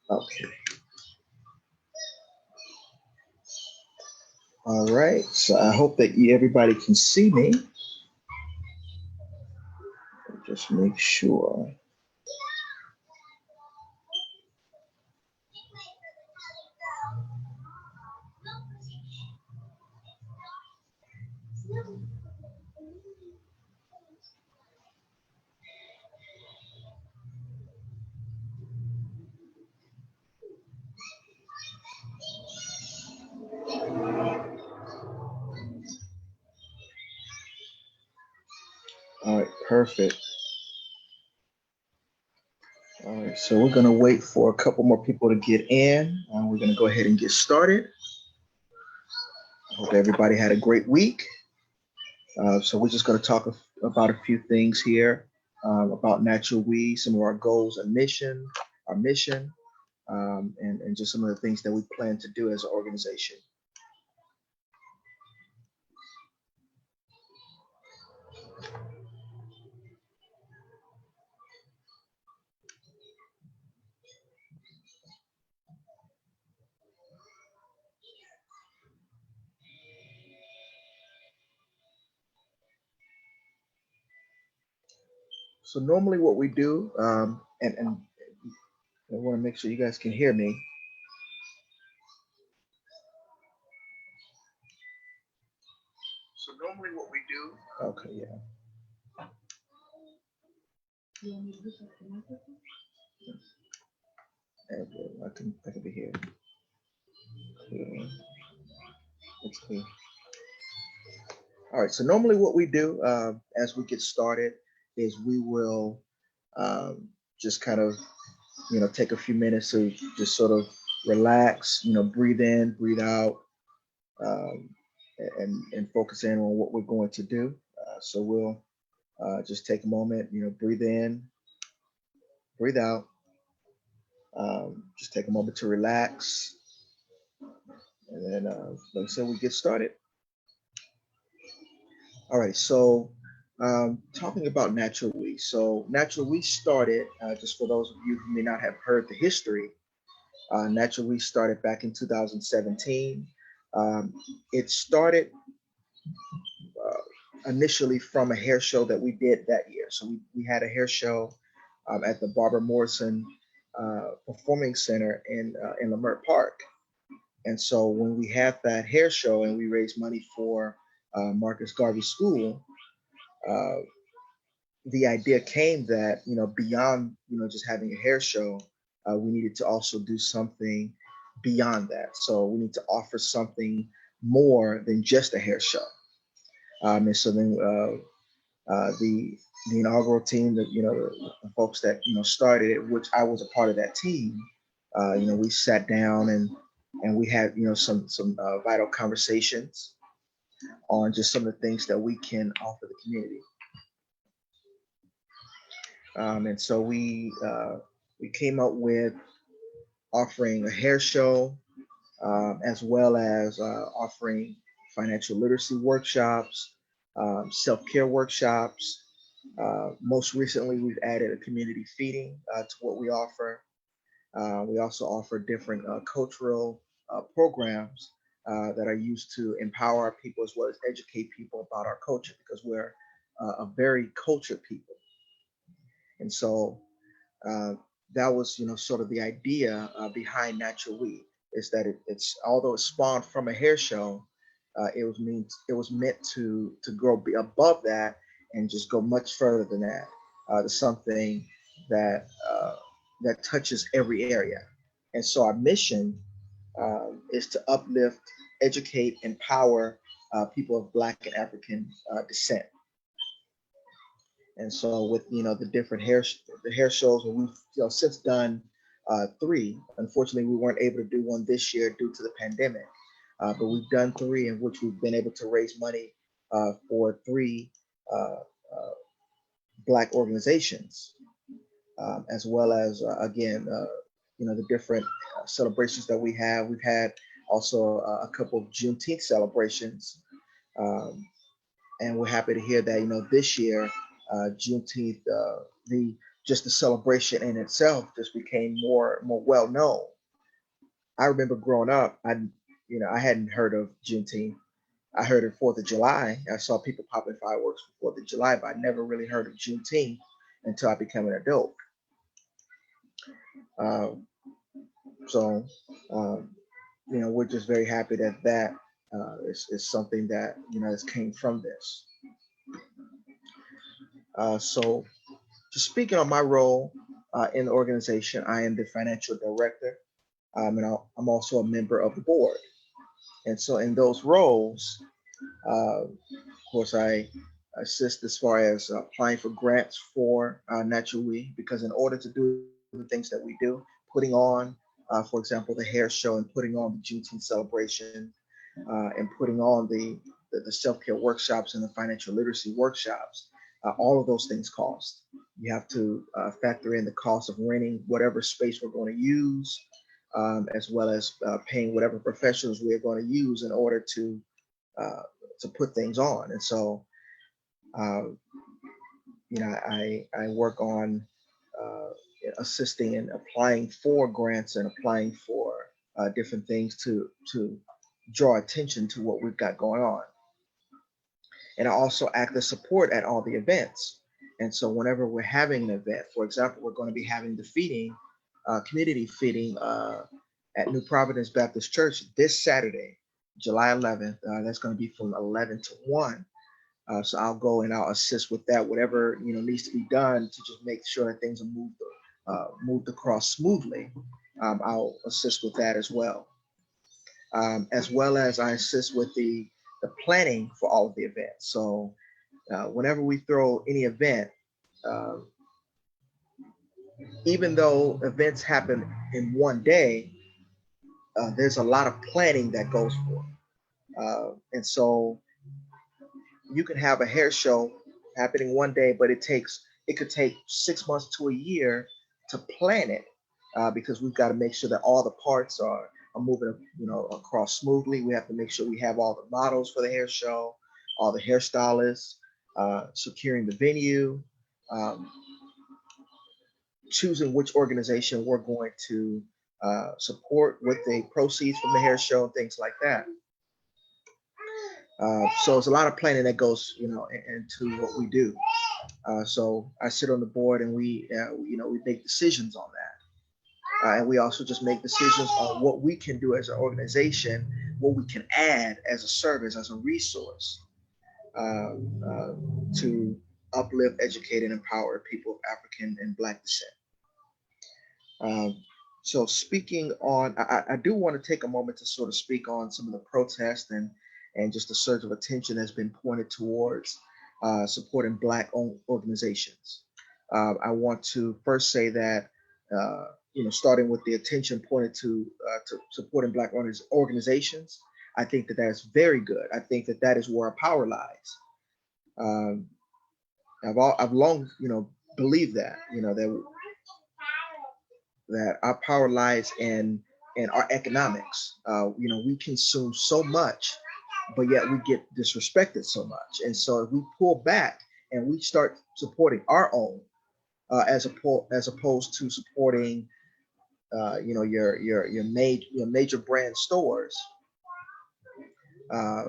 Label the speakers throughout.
Speaker 1: Okay. All right. So I hope that everybody can see me. Just make sure. All right, perfect. All right, so we're going to wait for a couple more people to get in. We're going to go ahead and get started. I hope everybody had a great week. So we're just going to talk about a few things here about Natural We, some of our goals and our mission, and just some of the things that we plan to do as an organization. So normally what we do, and I want to make sure you guys can hear me. So normally what we do. Okay, yeah. I can be here. Clear. It's clear. All right. So normally what we do as we get started is we will just kind of take a few minutes to just sort of relax, breathe in, breathe out, um, and focus in on what we're going to do. So we'll just take a moment, breathe in, breathe out. Just take a moment to relax, and then, like I said, we get started. All right, so talking about Natural We. So Natural We started, just for those of you who may not have heard the history, Natural We started back in 2017. It started initially from a hair show that we did that year. So we had a hair show at the Barbara Morrison Performing Center in Leimert Park. And so when we had that hair show and we raised money for Marcus Garvey School, uh, the idea came that, beyond, just having a hair show, we needed to also do something beyond that. So we need to offer something more than just a hair show. And so then the inaugural team, that the folks that started it, which I was a part of that team, we sat down and we had some vital conversations on just some of the things that we can offer the community. And so we came up with offering a hair show, as well as offering financial literacy workshops, self-care workshops. Most recently, we've added a community feeding to what we offer. We also offer different cultural programs that are used to empower our people as well as educate people about our culture, because we're a very cultured people. And so that was, sort of the idea behind Natural We, is that it's although it spawned from a hair show, it was meant to grow above that and just go much further than that, to something that that touches every area. And so our mission is to uplift, educate, empower people of Black and African descent. And so with the hair shows, and we've since done three. Unfortunately, we weren't able to do one this year due to the pandemic, but we've done three in which we've been able to raise money for three Black organizations, as well as again, the different celebrations that we have. We've had also a couple of Juneteenth celebrations. Um, And we're happy to hear that, this year, Juneteenth, the just the celebration in itself just became more well known. I remember growing up, I hadn't heard of Juneteenth. I heard of Fourth of July. I saw people popping fireworks for Fourth of July, but I never really heard of Juneteenth until I became an adult. Uh, so, um, we're just very happy that is something that has came from this. So, just speaking on my role in the organization, I am the financial director, and I'm also a member of the board. And so, in those roles, of course, I assist as far as applying for grants for Natural We, because in order to do the things that we do, putting on, for example, the hair show and putting on the Juneteenth celebration, and putting on the self-care workshops and the financial literacy workshops, all of those things cost. You have to factor in the cost of renting whatever space we're going to use, as well as paying whatever professionals we are going to use in order uh, to put things on. And so, uh, I work on uh, assisting in applying for grants and applying for different things to draw attention to what we've got going on. And I also act as support at all the events. And so whenever we're having an event, for example, we're going to be having the feeding, community feeding at New Providence Baptist Church this Saturday, July 11th. That's going to be from 11 to 1. So I'll go and I'll assist with that, whatever needs to be done to just make sure that things are moved across smoothly. I'll assist with that as well as I assist with the planning for all of the events. So whenever we throw any event, uh, even though events happen in one day, there's a lot of planning that goes for it. And so you can have a hair show happening one day, but it could take 6 months to a year to plan it, because we've got to make sure that all the parts are moving across smoothly. We have to make sure we have all the models for the hair show, all the hairstylists, securing the venue, um, choosing which organization we're going to support with the proceeds from the hair show and things like that. So it's a lot of planning that goes, into what we do. So I sit on the board, and we make decisions on that, and we also just make decisions on what we can do as an organization, what we can add as a service, as a resource, uh, uh, to uplift, educate, and empower people of African and Black descent. Um, so speaking on, I do want to take a moment to sort of speak on some of the protests and just the surge of attention that's been pointed towards supporting Black-owned organizations. I want to first say that, starting with the attention pointed to supporting Black-owned organizations, I think that that's very good. I think that that is where our power lies. Um, I've long, believed that, that our power lies in our economics. We consume so much, but yet we get disrespected so much. And so if we pull back and we start supporting our own, as opposed to supporting, your major brand stores, uh,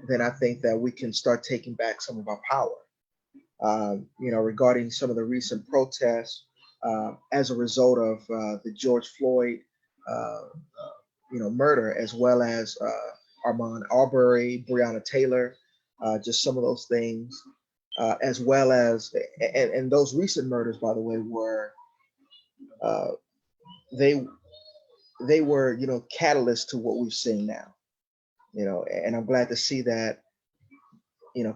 Speaker 1: then I think that we can start taking back some of our power. Regarding some of the recent protests as a result of the George Floyd, murder, as well as Armand Arbery, Breonna Taylor, just some of those things, as well as, and those recent murders, by the way, were uh, they they were catalysts to what we've seen now. And I'm glad to see that,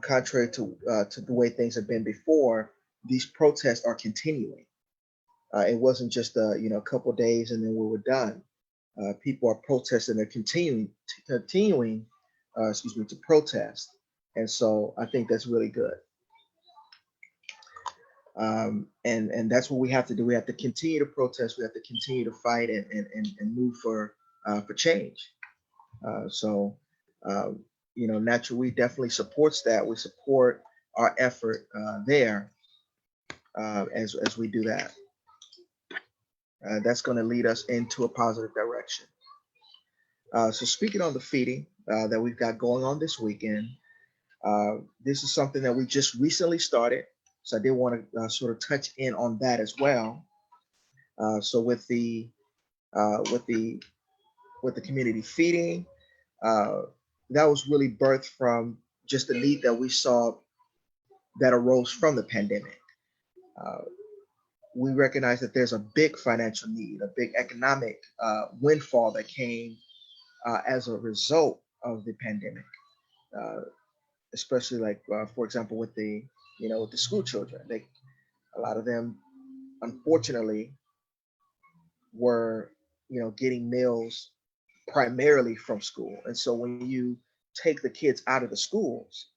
Speaker 1: contrary to the way things have been before, these protests are continuing. It wasn't just a couple of days and then we were done. People are protesting; they're continuing, to protest, and so I think that's really good. And that's what we have to do. We have to continue to protest. We have to continue to fight and move for change. So. Um, Natural We definitely supports that. We support our effort there as we do that. That's going to lead us into a positive direction. So speaking on the feeding that we've got going on this weekend, this is something that we just recently started. So I did want to sort of touch in on that as well. So with the with the community feeding, uh, that was really birthed from just the need that we saw that arose from the pandemic. Uh, we recognize that there's a big financial need, a big economic windfall that came as a result of the pandemic, uh, especially like, for example, with the school children. A lot of them, unfortunately, were, getting meals primarily from school. And so when you take the kids out of the schools,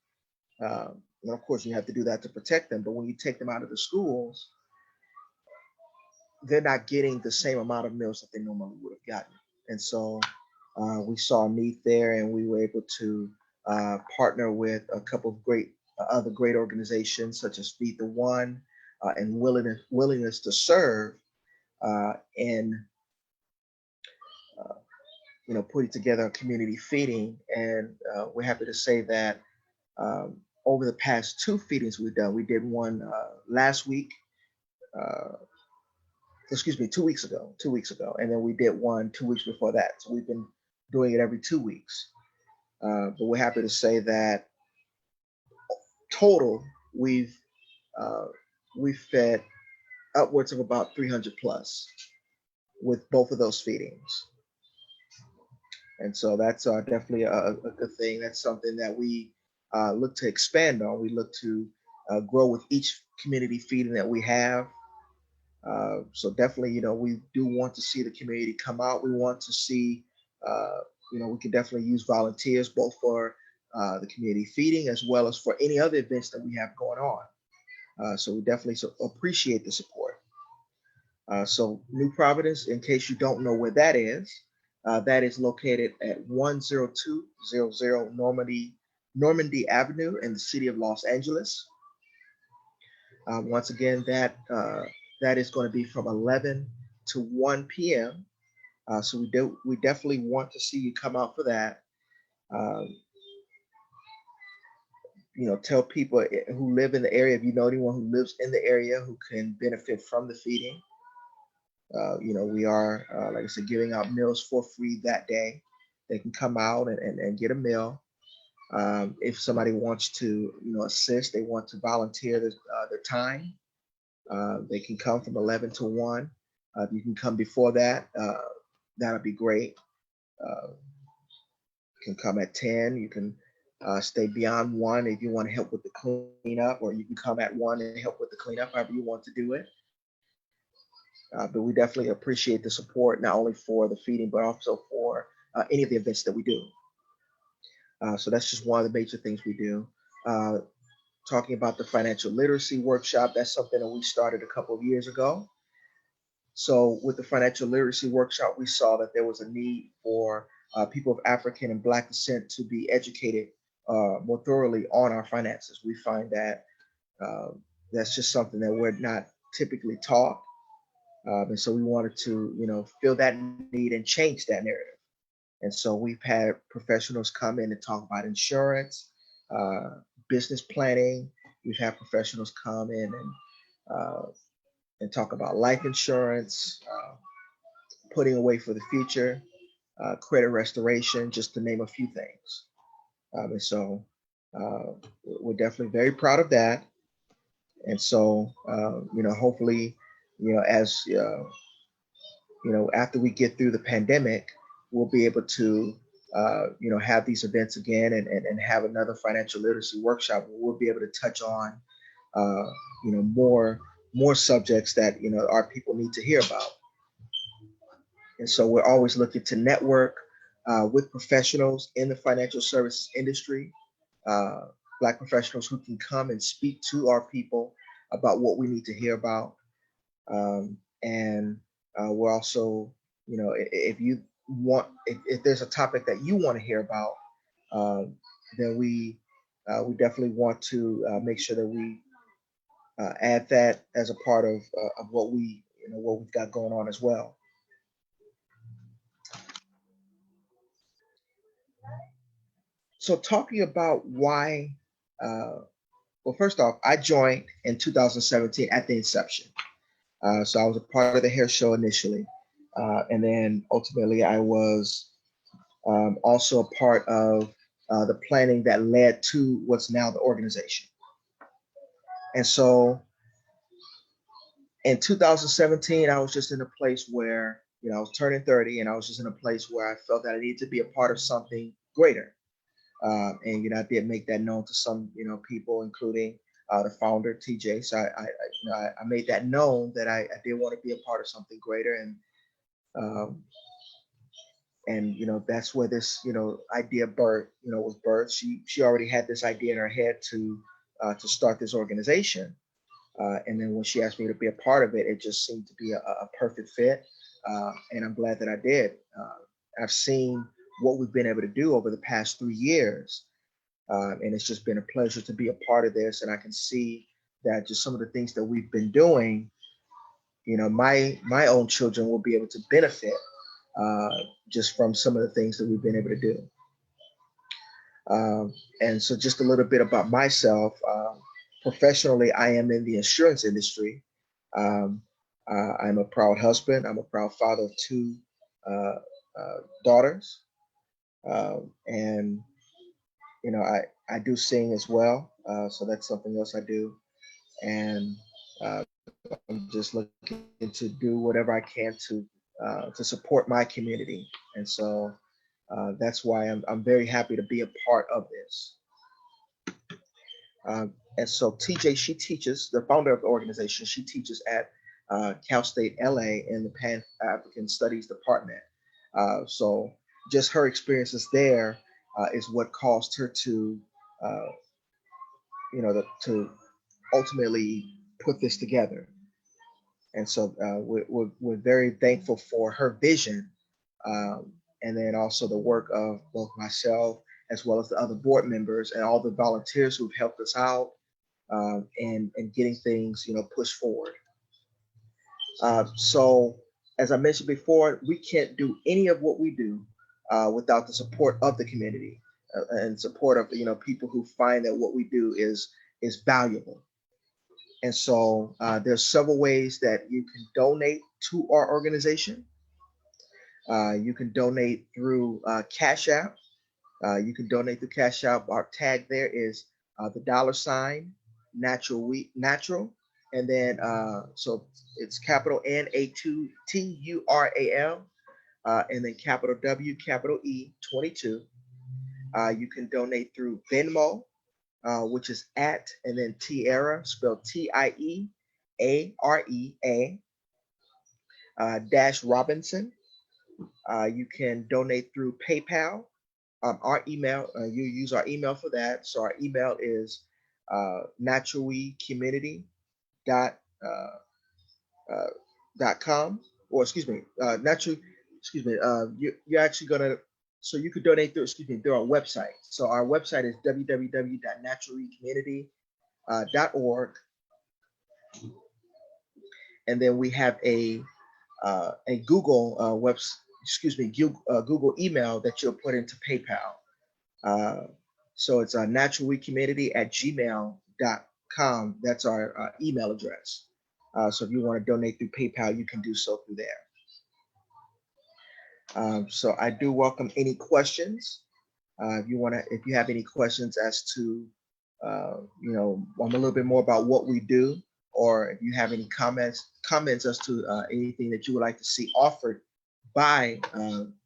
Speaker 1: and of course you have to do that to protect them, but when you take them out of the schools, they're not getting the same amount of meals that they normally would have gotten. And so we saw a need there, and we were able to partner with a couple of great other great organizations such as Feed the One and willingness to serve in putting together a community feeding. And we're happy to say that over the past two feedings we've done, we did one last week. Uh, excuse me, 2 weeks ago, 2 weeks ago, and then we did one 2 weeks before that. So we've been doing it every 2 weeks. But we're happy to say that total uh, we've fed upwards of about 300 plus with both of those feedings. And so that's definitely a good thing. That's something that we look to expand on. We look to grow with each community feeding that we have. So definitely, we do want to see the community come out. We want to see, we can definitely use volunteers both for the community feeding as well as for any other events that we have going on. So we definitely appreciate the support. So New Providence, in case you don't know where that is located at 10200 Normandy Avenue in the city of Los Angeles. Once again, that is going to be from 11 to 1 p.m. So we definitely want to see you come out for that. Um, tell people who live in the area, if you know anyone who lives in the area who can benefit from the feeding. We are, like I said, giving out meals for free that day. They can come out and get a meal. If somebody wants to, assist, they want to volunteer their time, they can come from 11 to 1. If you can come before that, that'll be great. Uh, you can come at 10. You can stay beyond 1 if you want to help with the cleanup, or you can come at 1 and help with the cleanup, however you want to do it. But we definitely appreciate the support, not only for the feeding, but also for any of the events that we do. So that's just one of the major things we do. Talking about the financial literacy workshop, that's something that we started a couple of years ago. So with the financial literacy workshop, we saw that there was a need for people of African and Black descent to be educated more thoroughly on our finances. We find that that's just something that we're not typically taught. And so we wanted to, fill that need and change that narrative. And so we've had professionals come in and talk about insurance, business planning. We've had professionals come in and talk about life insurance, putting away for the future, credit restoration, just to name a few things. And so we're definitely very proud of that. And so, hopefully, as after we get through the pandemic, we'll be able to, have these events again and have another financial literacy workshop where we'll be able to touch on, more subjects that, our people need to hear about. And so we're always looking to network with professionals in the financial services industry, uh, Black professionals who can come and speak to our people about what we need to hear about. And we're also, if you want, if there's a topic that you want to hear about, then we definitely want to make sure that we add that as a part of what we what we've got going on as well. So talking about why, uh, well, first off, I joined in 2017 at the inception. So I was a part of the hair show initially, and then ultimately I was also a part of the planning that led to what's now the organization. And so in 2017, I was just in a place where, I was turning 30, and I was just in a place where I felt that I needed to be a part of something greater. And I did make that known to some people, including the founder TJ. So I made that known that I did want to be a part of something greater, um, and that's where this idea was birthed. She already had this idea in her head to start this organization, and then when she asked me to be a part of it, it just seemed to be a perfect fit, and I'm glad that I did. I've seen what we've been able to do over the past 3 years, and it's just been a pleasure to be a part of this. And I can see that just some of the things that we've been doing, my own children will be able to benefit uh, just from some of the things that we've been able to do. And so, just a little bit about myself. Professionally, I am in the insurance industry. Um, I'm a proud husband. I'm a proud father of two uh, daughters, and I do sing as well. So that's something else I do, and uh, I'm just looking to do whatever I can to support my community, and so that's why I'm very happy to be a part of this. And so TJ, she teaches, the founder of the organization, she teaches at Cal State LA in the Pan African Studies Department. So just her experiences there is what caused her to, uh, to ultimately put this together. And so we're very thankful for her vision, and then also the work of both myself as well as the other board members and all the volunteers who've helped us out, and getting things pushed forward. So as I mentioned before, we can't do any of what we do without the support of the community, and support of people who find that what we do is valuable. And so there's several ways that you can donate to our organization. You can donate through Cash App. You can donate through Cash App. Our tag there is the $ natural natural, and then so it's capital NATURAL, and then capital W capital E 22. You can donate through Venmo, which is at and then Tiara, spelled TIEAREA, dash Robinson. You can donate through PayPal. Our email, you use our email for that. So our email is naturalwecommunity dot dot com, or excuse me, natural, excuse me, you're actually gonna, so you could donate through, excuse me, through our website. So our website is www.naturalwecommunity.org, and then we have a Google excuse me, Google email that you'll put into PayPal. So it's naturalwecommunity at gmail.com. That's our email address. So if you want to donate through PayPal, you can do so through there. So I do welcome any questions. If you have any questions as to, a little bit more about what we do, or if you have any comments as to anything that you would like to see offered by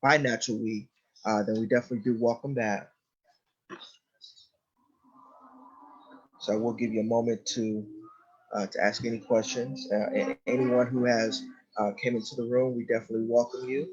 Speaker 1: Natural We, then we definitely do welcome that. So I will give you a moment to ask any questions. And anyone who has came into the room, we definitely welcome you.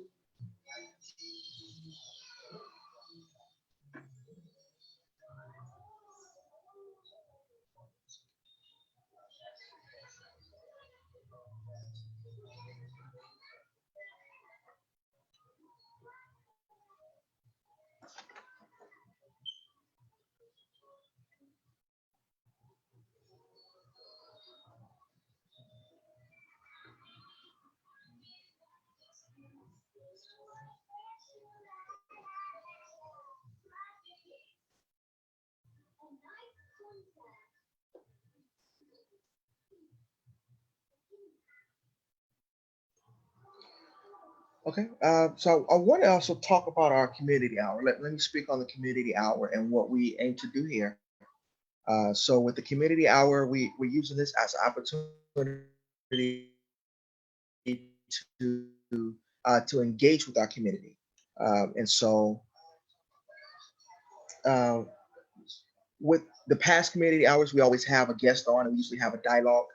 Speaker 1: Okay. So I want to also talk about our community hour. Let me speak on the community hour and what we aim to do here. So with the community hour, we're using this as an opportunity to engage with our community. And so uh, with the past community hours, we always have a guest on, and we usually have a dialogue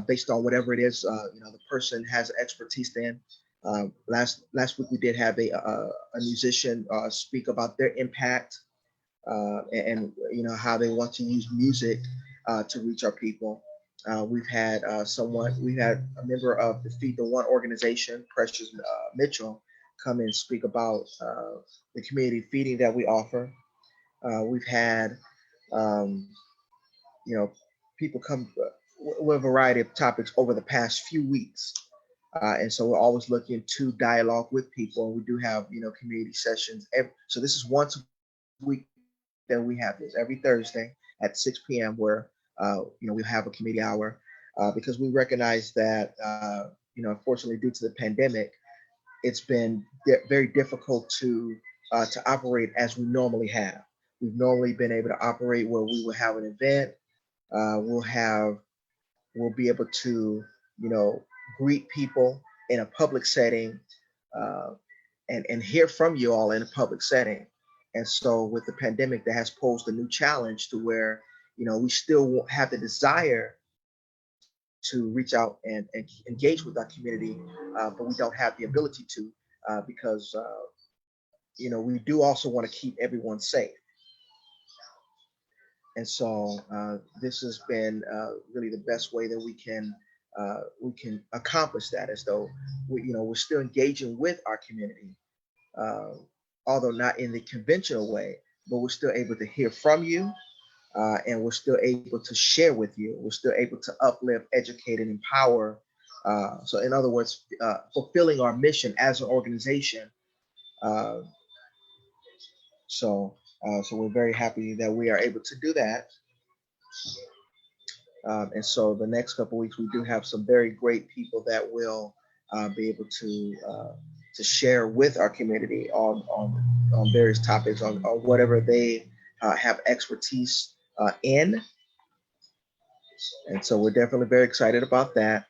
Speaker 1: based on whatever it is the person has expertise in. Last week we did have a musician speak about their impact and how they want to use music to reach our people. We've had a member of the Feed the One organization, Precious Mitchell, come and speak about the community feeding that we offer. We've had um, you know people come with a variety of topics over the past few weeks. And so we're always looking to dialogue with people, and we do have community sessions. So this is once a week that we have this every Thursday at 6 p.m. where we have a community hour because we recognize that unfortunately due to the pandemic, it's been very difficult to operate as we normally have. We've normally been able to operate where we will have an event, we'll have we'll be able to you know greet people in a public setting, uh, and hear from you all in a public setting. And so with the pandemic, that has posed a new challenge to where we still won't have the desire to reach out and engage with our community, but we don't have the ability to because we do also want to keep everyone safe. And so this has been really the best way that we can accomplish that, as though we're still engaging with our community, uh, although not in the conventional way, but we're still able to hear from you, and we're still able to share with you. We're still able to uplift, educate, and empower. So, in other words, fulfilling our mission as an organization. Uh, so we're very happy that we are able to do that. And so the next couple of weeks, we do have some very great people that will be able to share with our community on various topics on whatever they have expertise in. And so we're definitely very excited about that.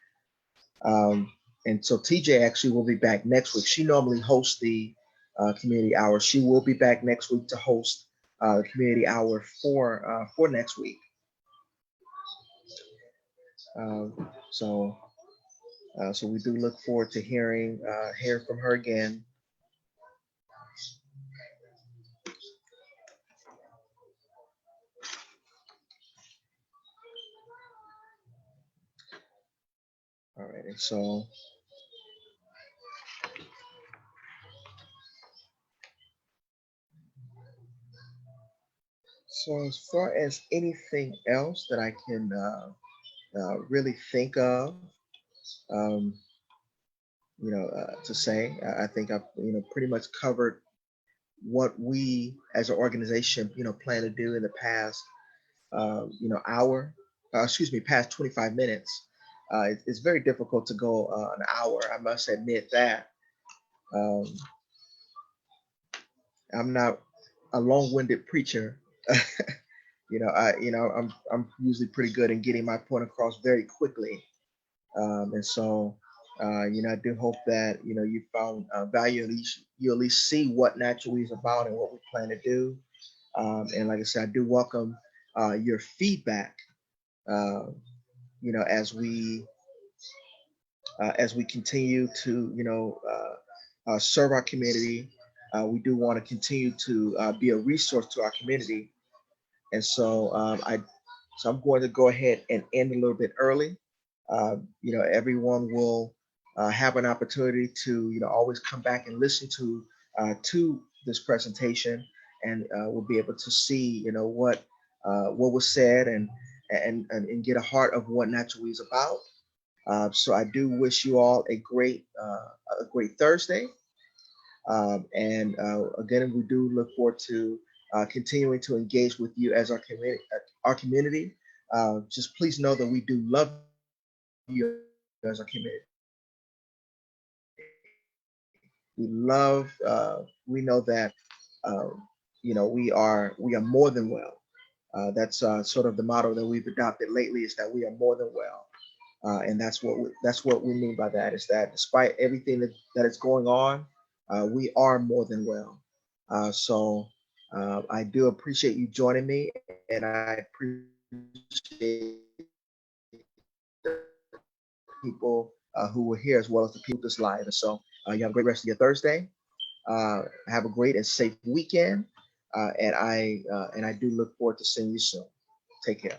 Speaker 1: Um, and so TJ actually will be back next week. She normally hosts the community hour. She will be back next week to host the community hour for next week. So we do look forward to hearing from her again. All right, and so as far as anything else that I can really think of, um, to say, I think I've pretty much covered what we as an organization plan to do in the past hour, excuse me, past 25 minutes. It's very difficult to go an hour. I must admit that. Um, I'm not a long-winded preacher. I'm usually pretty good in getting my point across very quickly. And so I do hope that you found value. At least you at least see what Naturally is about and what we plan to do. And like I said, I do welcome your feedback. Uh, you know, as we continue to serve our community, we do want to continue to be a resource to our community. And so I'm going to go ahead and end a little bit early. Everyone will have an opportunity to always come back and listen to this presentation, and we'll be able to see what was said, and get a heart of what Naturally is about. So I do wish you all a great Thursday. And again, we do look forward to continuing to engage with you as our community. Just please know that we do love you as our community. We love. We know that uh, we are more than well. That's sort of the motto that we've adopted lately, is that we are more than well. And that's what we mean by that, is that despite everything that is going on, we are more than well. So I do appreciate you joining me, and I appreciate the people who were here, as well as the people this live. And so you have a great rest of your Thursday. Have a great and safe weekend, and I do look forward to seeing you soon. Take care.